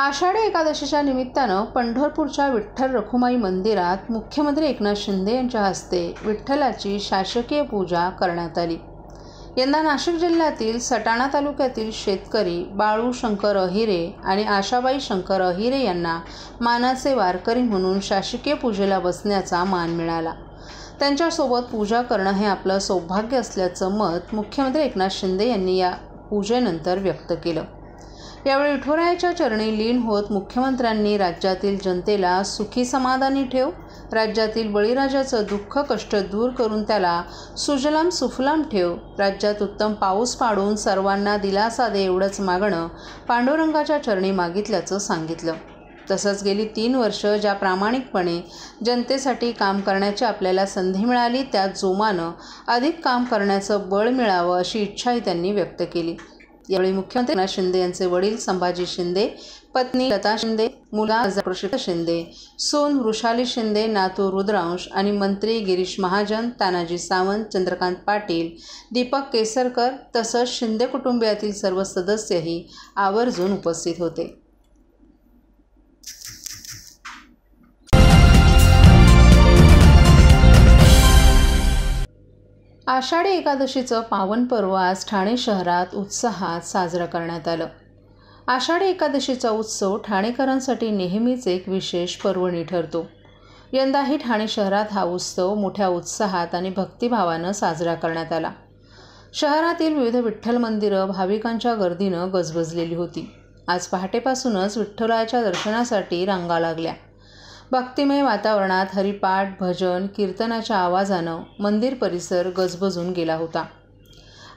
आषाढी एकादशीच्या निमित्तानं पंढरपूरच्या विठ्ठल रखुमाई मंदिरात मुख्यमंत्री एकनाथ शिंदे यांच्या हस्ते विठ्ठलाची शासकीय पूजा करण्यात आली। यंदा नाशिक जिल्ह्यातील सटाणा तालुक्यातील शेतकरी बाळू शंकर अहिरे आणि आशाबाई शंकर अहिरे यांना मानाचे वारकरी म्हणून शासकीय पूजेला बसण्याचा मान मिळाला। त्यांच्यासोबत पूजा करणं हे आपलं सौभाग्य असल्याचं मत मुख्यमंत्री एकनाथ शिंदे यांनी या पूजेनंतर व्यक्त केलं। यावेळी विठुरायाच्या चरणी लीन होत मुख्यमंत्र्यांनी राज्यातील जनतेला सुखी समाधानी ठेव, राज्यातील बळीराजाचं दुःख कष्ट दूर करून त्याला सुजलाम सुफलाम ठेव, राज्यात उत्तम पाऊस पाडून सर्वांना दिलासा दे एवढंच मागणं पांडुरंगाच्या चरणी मागितल्याचं सांगितलं। तसंच गेली 3 वर्ष ज्या प्रामाणिकपणे जनतेसाठी काम करण्याची आपल्याला संधी मिळाली त्या जोमानं अधिक काम करण्याचं बळ मिळावं अशी इच्छाही त्यांनी व्यक्त केली। यावेळी मुख्यमंत्री एकनाथ शिंदे यांचे वडील संभाजी शिंदे, पत्नी लता शिंदे, मुला प्रसिद्ध शिंदे, सून वृषाली शिंदे, नातू रुद्रांश आणि मंत्री गिरीश महाजन, तानाजी सावंत, चंद्रकांत पाटील, दीपक केसरकर तसंच शिंदे कुटुंबियातील सर्व सदस्यही आवर्जून उपस्थित होते। आषाढी एकादशीचं पावन पर्व आज ठाणे शहरात उत्साहात साजरं करण्यात आलं। आषाढी एकादशीचा उत्सव ठाणेकरांसाठी नेहमीच एक विशेष पर्वणी ठरतो। यंदाही ठाणे शहरात हा उत्सव मोठ्या उत्साहात आणि भक्तिभावानं साजरा करण्यात आला। शहरातील विविध विठ्ठल मंदिरं भाविकांच्या गर्दीनं गजबजलेली होती। आज पहाटेपासूनच विठ्ठलाच्या दर्शनासाठी रांगा लागल्या। भक्तिमय वातावरणात हरिपाठ, भजन, कीर्तनाच्या आवाजानं मंदिर परिसर गजबजून गेला होता।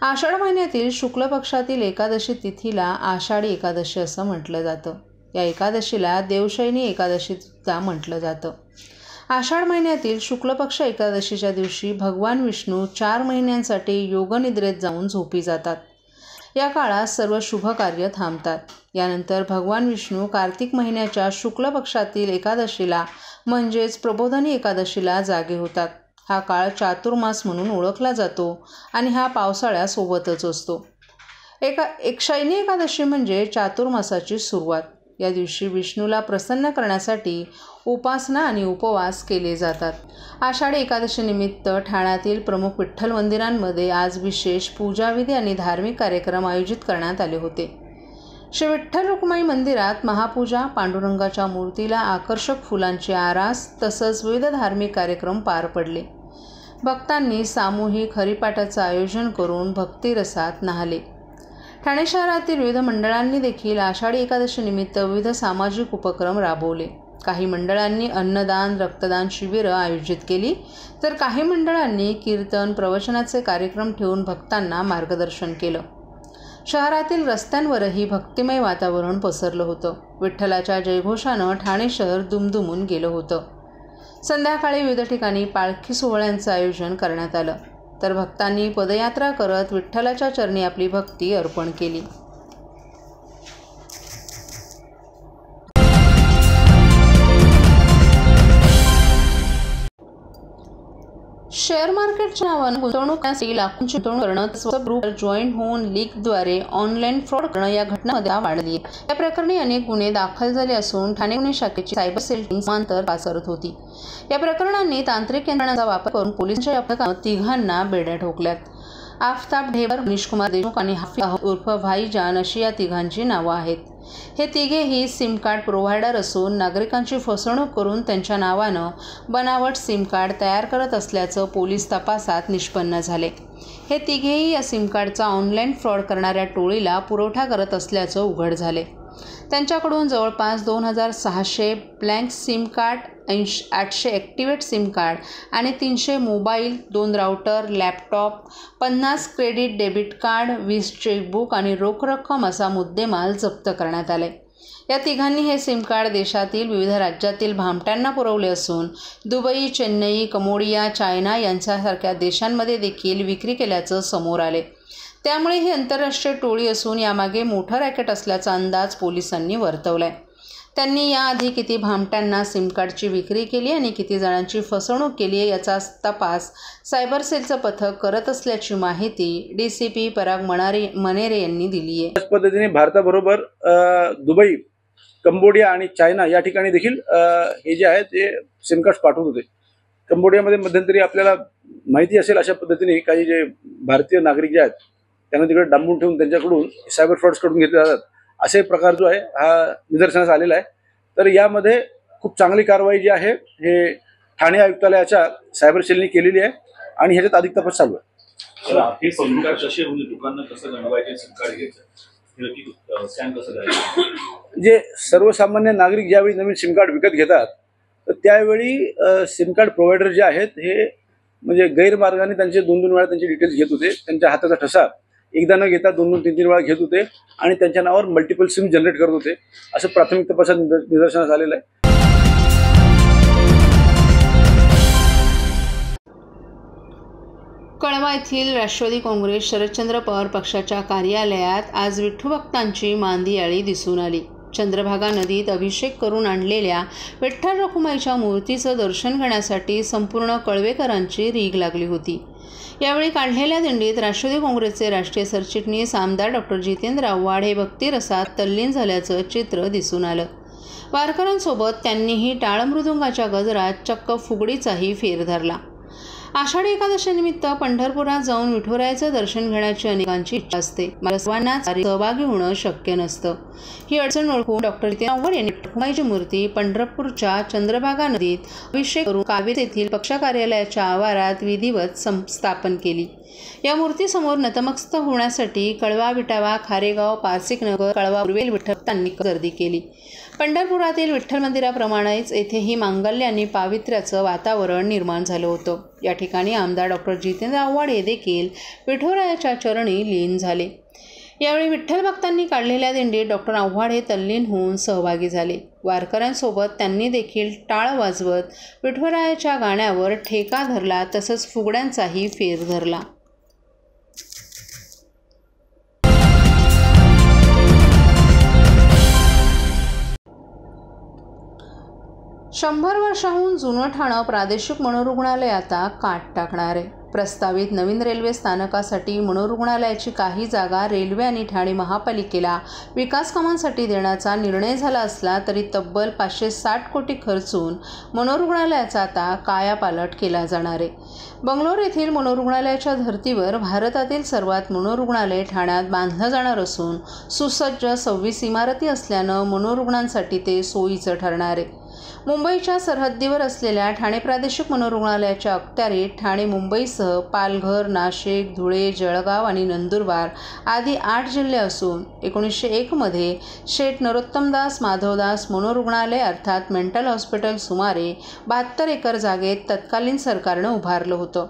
आषाढ महिन्यातील शुक्ल पक्षातील एकादशी तिथीला आषाढी एकादशी असं म्हटलं जातं। या एकादशीला देवशयनी एकादशी सुद्धा म्हटलं जातं। आषाढ महिन्यातील शुक्ल पक्ष एकादशीच्या दिवशी भगवान विष्णू 4 महिन्यांसाठी योगनिद्रेत जाऊन झोपी जातात। या काळात सर्व शुभ कार्य थांबतात। यानंतर भगवान विष्णू कार्तिक महिन्याच्या शुक्ल पक्षातील एकादशीला म्हणजेच प्रबोधिनी एकादशीला जागे होतात। हा काळ चातुर्मास म्हणून ओळखला जातो आणि हा पावसाळ्यासोबतच असतो। शयनी एकादशी म्हणजे चातुर्मासाची सुरुवात। या दिवशी विष्णूला प्रसन्न करण्यासाठी उपासना आणि उपवास केले जातात। आषाढी एकादशीनिमित्त ठाण्यातील प्रमुख विठ्ठल मंदिरांमध्ये आज विशेष पूजाविधी आणि धार्मिक कार्यक्रम आयोजित करण्यात आले होते। श्री विठ्ठल रखुमाई मंदिरात महापूजा, पांडुरंगाच्या मूर्तीला आकर्षक फुलांची आरास तसंच विविध धार्मिक कार्यक्रम पार पडले। भक्तांनी सामूहिक हरिपाठाचं आयोजन करून भक्तिरसात न्हाले। ठाणे शहरातील विविध मंडळांनी देखील आषाढी एकादशीनिमित्त विविध सामाजिक उपक्रम राबवले। काही मंडळांनी अन्नदान, रक्तदान शिबिरं आयोजित केली, तर काही मंडळांनी कीर्तन, प्रवचनाचे कार्यक्रम ठेवून भक्तांना मार्गदर्शन केलं। शहरातील रस्त्यांवरही भक्तिमय वातावरण पसरलं होतं। विठ्ठलाच्या जयघोषानं ठाणे शहर दुमदुमून गेलं होतं। संध्याकाळी विविध ठिकाणी पालखी सोहळ्यांचं आयोजन करण्यात आलं, तर भक्तांनी पदयात्रा करत विठ्ठलाच्या चरणी आपली भक्ती अर्पण केली। शेअर मार्केटच्या नावानं गुंतवणूक करण्यासाठी लाखोंची गुंतवणूक करणं, तसंच ग्रुप जॉईंट होऊन लीकद्वारे ऑनलाईन फ्रॉड करणं या घटनांमध्ये वाढली आहे। या प्रकरणी अनेक गुन्हे दाखल झाले असून ठाणे गुन्हे शाखेची सायबर सेल टीम समांतर तपास करत होती। या प्रकरणांनी तांत्रिक यंत्रणांचा वापर करून पोलिसांच्या पथकानं 3घांना बेड्या ठोकल्यात। आफताब ढेबर, मनीष कुमार देशमुख आणि हाफिज उर्फ भाईजान अशी या 3घांची नावं आहेत। हे तिघेही सिम कार्ड प्रोव्हायडर असून नागरिकांची फसवणूक करून त्यांच्या नावानं बनावट सिम कार्ड तयार करत असल्याचं पोलीस तपासात निष्पन्न झाले। हे तिघेही या सिम कार्डचा ऑनलाईन फ्रॉड करणाऱ्या टोळीला पुरवठा करत असल्याचं उघड झाले। त्यांच्याकडून जवळपास 2600 blank sim card, 800 activate sim card आणि 300 mobile, 2 router, laptop, 50 credit debit card, 20 chequebook आणि रोख रक्कम असा मुद्देमाल जप्त करण्यात आले। या तिघांनी हे सिम कार्ड देशातील विविध राज्यातील भामट्यांना पुरवले असून दुबई, चेन्नई, कंबोडिया, चायना यांच्यासारख्या देशांमध्ये देखील विक्री केल्याचं समोर आले। त्यामुळे ही आंतरराष्ट्रीय टोळी असून यामागे मोठं रॅकेट असल्याचा अंदाज पोलिसांनी वर्तवलाय। त्यांनी याआधी किती भामट्यांना सिम कार्डची विक्री केली आणि किती जणांची फसवणूक केली आहे याचा तपास सायबर सेलचं पथक करत असल्याची माहिती DCP पराग मनेरे यांनी दिली आहे। त्याच पद्धतीने भारताबरोबर दुबई कंबोडिया आणि चायना या ठिकाणी देखील हे जे आहे ते सिम कार्ड्स पाठवत होते. कंबोडियामध्ये मध्यंतरी आपल्याला माहिती असेल अशा पद्धतीने काही जे भारतीय नागरिक जे आहेत त्यांना तिकडे डांबून ठेवून त्यांच्याकडून सायबर फ्रॉड्स कडून घेतले जातात. असे प्रकार जो आहे हा निदर्शनास आलेला आहे. तर यामध्ये खूप चांगली कारवाई जी आहे हे ठाणे आयुक्तालयाच्या सायबर सेलनी केलेली आहे आणि ह्याच्यात अधिक तपास चालू आहे. हे सिम कार्ड कसे म्हणजे दुकानं कसं बनवायचे, सिम कार्ड घ्यायचं, स्कॅन कसं करायचं? जे सर्वसामान्य नागरिक ज्यावेळी नवीन सिम कार्ड विकत घेतात तर त्यावेळी सिम कार्ड प्रोव्हायडर जे आहेत हे म्हणजे गैरमार्गाने त्यांचे 2-2 वेळा त्यांचे डिटेल्स घेत होते. त्यांच्या हाताचा ठसा एकदा न घेता 2-2, 3-3 वेळा घेत होते आणि त्यांच्या नावावर मल्टिपल सिम जनरेट करत होते. असं प्राथमिक तपासात निदर्शनास आलेलं आहे. कळवा येथील राष्ट्रवादी काँग्रेस शरदचंद्र पवार पक्षाच्या कार्यालयात आज विठ्ठुभक्तांची मांदियाळी दिसून आली. चंद्रभागा नदीत अभिषेक करून आणलेल्या विठ्ठल रखुमाईच्या मूर्तीचं दर्शन घेण्यासाठी संपूर्ण कळवेकरांची रीघ लागली होती. यावेळी काढलेल्या दिंडीत राष्ट्रवादी काँग्रेसचे राष्ट्रीय सरचिटणीस आमदार डॉक्टर जितेंद्र आव्हाड हे भक्तिरसात तल्लीन झाल्याचं चित्र दिसून आलं. वारकऱ्यांसोबत त्यांनीही टाळ मृदुंगाच्या गजरात चक्क फुगडीचाही फेर धरला. आषाढी एकादशीनिमित्त पंढरपुरात जाऊन विठुरायाचं दर्शन घेण्याची अनेकांची इच्छा असते. मला सर्वांनाच सहभागी होणं शक्य नसतं. ही अडचण ओळखून डॉक्टर जितेंद्र आव्हाड यांनी रखुमाईची मूर्ती पंढरपूरच्या चंद्रभागा नदीत अभिषेक करून कावेरी येथील पक्ष कार्यालयाच्या आवारात विधिवत स्थापन केली. या मूर्तीसमोर नतमस्तक होण्यासाठी कळवा, विटावा, खारेगाव, पारसिकनगर, कळवा उर्वेल विठ्ठलांनी गर्दी केली. पंढरपुरातील विठ्ठल मंदिराप्रमाणेच येथेही मांगल्य आणि पावित्र्याचं वातावरण निर्माण झालं होतं. या ठिकाणी आमदार डॉक्टर जितेंद्र आव्हाड हे देखील विठुरायाच्या चरणी लीन झाले. यावेळी विठ्ठल भक्तांनी काढलेल्या दिंडीत डॉक्टर आव्हाड हे तल्लीन होऊन सहभागी झाले. वारकऱ्यांसोबत त्यांनी देखील टाळ वाजवत विठुरायाच्या गाण्यावर ठेका धरला, तसंच फुगड्यांचाही फेर धरला. 100 वर्षांहून जुनं ठाणं प्रादेशिक मनोरुग्णालय आता काट टाकणार आहे. प्रस्तावित नवीन रेल्वे स्थानकासाठी मनोरुग्णालयाची काही जागा रेल्वे आणि ठाणे महापालिकेला विकास कामांसाठी देण्याचा निर्णय झाला असला तरी तब्बल 560 कोटी खर्चून मनोरुग्णालयाचा आता कायापालट केला जाणार आहे. बंगलोर येथील मनोरुग्णालयाच्या धर्तीवर भारतातील सर्वात मनोरुग्णालय ठाण्यात बांधलं जाणार असून सुसज्ज 26 इमारती असल्यानं मनोरुग्णांसाठी ते सोयीचं ठरणार आहे. मुंबईच्या सरहद्दीवर असलेल्या ठाणे प्रादेशिक मनोरुग्णालयाच्या अखत्यारीत ठाणे मुंबईसह पालघर, नाशिक, धुळे, जळगाव आणि नंदुरबार आदी 8 जिल्हे असून 1901 मध्ये शेठ नरोत्तमदास माधवदास मनोरुग्णालय अर्थात मेंटल हॉस्पिटल सुमारे 72 एकर जागेत तत्कालीन सरकारनं उभारलं होतं.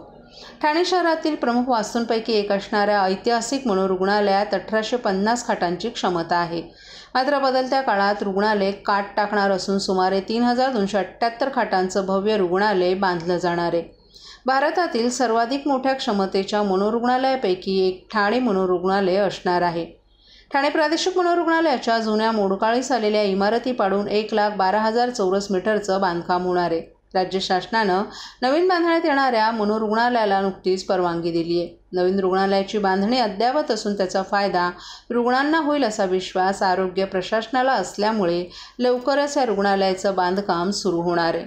ठाणे शहरातील प्रमुख वास्तूंपैकी एक असणाऱ्या ऐतिहासिक मनोरुग्णालयात 1850 खाटांची क्षमता आहे. मात्र बदलत्या काळात रुग्णालय काट टाकणार असून सुमारे 3278 खाटांचं भव्य रुग्णालय बांधलं जाणार आहे. भारतातील सर्वाधिक मोठ्या क्षमतेच्या मनोरुग्णालयापैकी एक ठाणे मनोरुग्णालय असणार आहे. ठाणे प्रादेशिक मनोरुग्णालयाच्या जुन्या मोडकाळीस आलेल्या इमारती पाडून 1,12,000 चौरस मीटरचं बांधकाम होणार आहे. राज्य शासनानं नवीन बांधण्यात येणाऱ्या मनोरुग्णालयाला नुकतीच परवानगी दिली आहे. नवीन रुग्णालयाची बांधणी अद्ययावत असून त्याचा फायदा रुग्णांना होईल असा विश्वास आरोग्य प्रशासनाला असल्यामुळे लवकरच या रुग्णालयाचं बांधकाम सुरू होणार आहे.